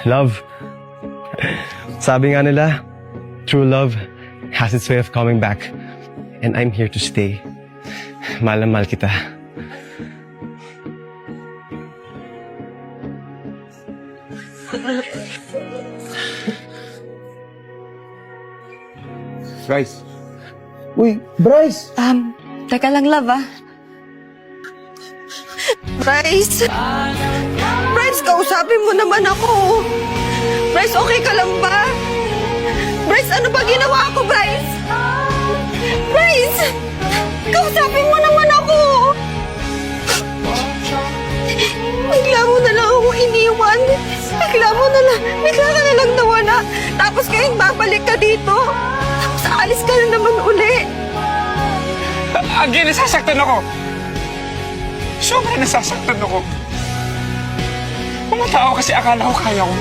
Love. Sabi nga nila, true love has its way of coming back. And I'm here to stay. Mahal na mahal kita. Bryce. Uy, Bryce! Teka lang, love, ah. Bryce! Bryce, kausapin mo naman ako. Bryce, okay ka lang ba? Bryce, ano ba ginawa ko, Bryce? Bryce! Kausapin mo naman ako! Bigla mo na lang ako iniwan. Bigla ka na lang nawala. Tapos ngayon babalik ka dito. Tapos aalis ka na naman uli. Again, nasasaktan ako! Sobrang nasasaktan ako. Mga tao kasi akala ko kaya ko.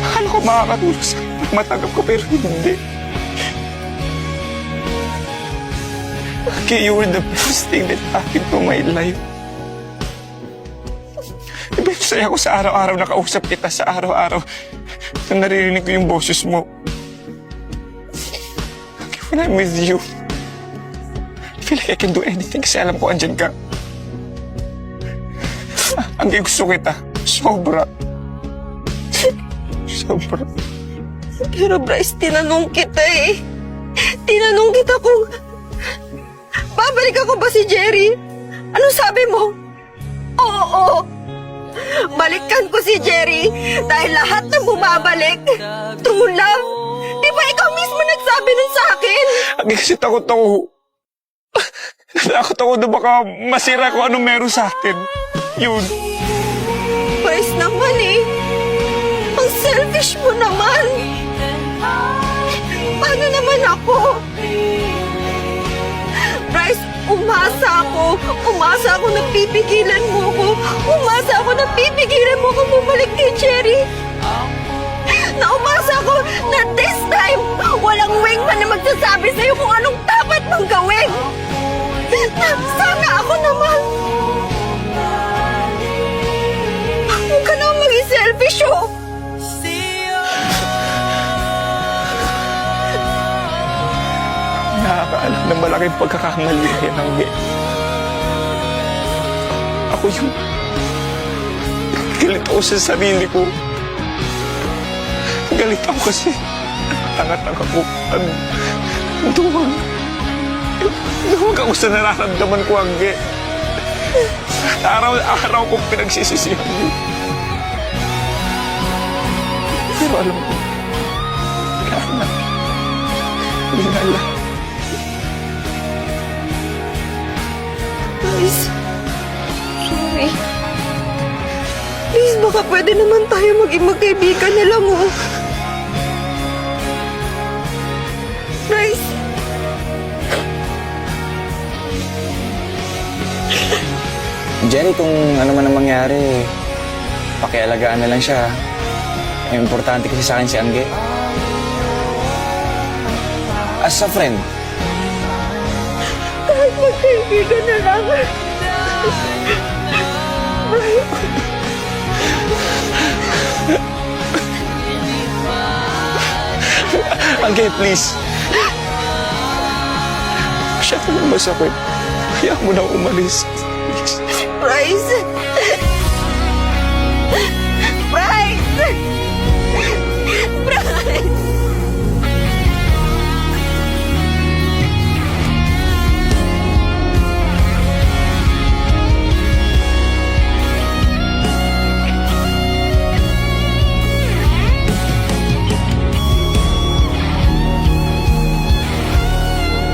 Akala ko makakatulong sa matanggap ko pero hindi. Okay, you were the best thing that happened to my life. Saya ko sa araw-araw nakausap kita sa araw-araw nang naririnig ko yung boses mo. When I'm with you, I feel like I can do anything kasi alam ko andyan ka. Ang gusto kita. Sobra. Sobra. Pero Bryce, tinanong kita eh. Tinanong kita kung babalik ako ba si Jerry? Anong sabi mo? Oo. Balikan ko si Jerry dahil lahat ng bumabalik, true love. Di ba ikaw mismo nagsabi nun sa akin? Kasi takot ako. Natakot ako na baka masira ko anong meron sa atin. Yun. Bryce naman eh. Ang selfish mo naman. Paano naman ako? Bryce, umasa ako na pipigilan mo ko. Umasa ako na pipigilan mo ko bumalik kay Jerry. Na umasa ako na this time, walang wingman na magsasabi sa'yo kung anong dapat mong gawin. Sana ako naman. Huwag ka na maging selfish, oh. Nakakaalam na malaking pagkakamali na yan ang Ako yung galit ako sa sarili ko. Galit ako kasi tanga-tanga ko. Duwag ako sa nararamdaman ko, Angge. Araw-araw kong pinagsisisihan mo. Pero alam ko, hindi na lang. Please. Sorry. Please, baka pwede naman tayo maging magkaibigan na lang, oh. Bryce. Jerry, kung ano man ang mangyari, pakialagaan na lang siya. Importante kasi sa akin si Angge. As a friend. Kahit magkaibigan na lang. Angge, please. Masyado nang masakit. Kaya mo nang umalis. Please. Bryce! Bryce! Bryce!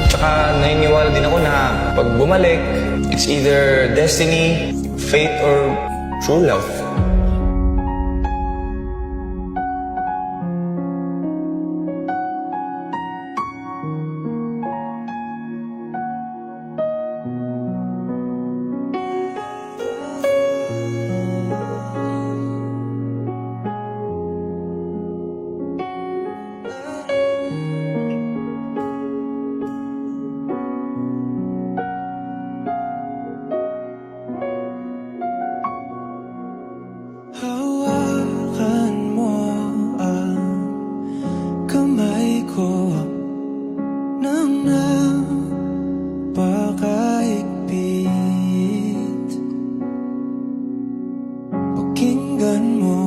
Tsaka naniniwala din ako na pag bumalik, it's either destiny, fate, or true love. pakinggan mo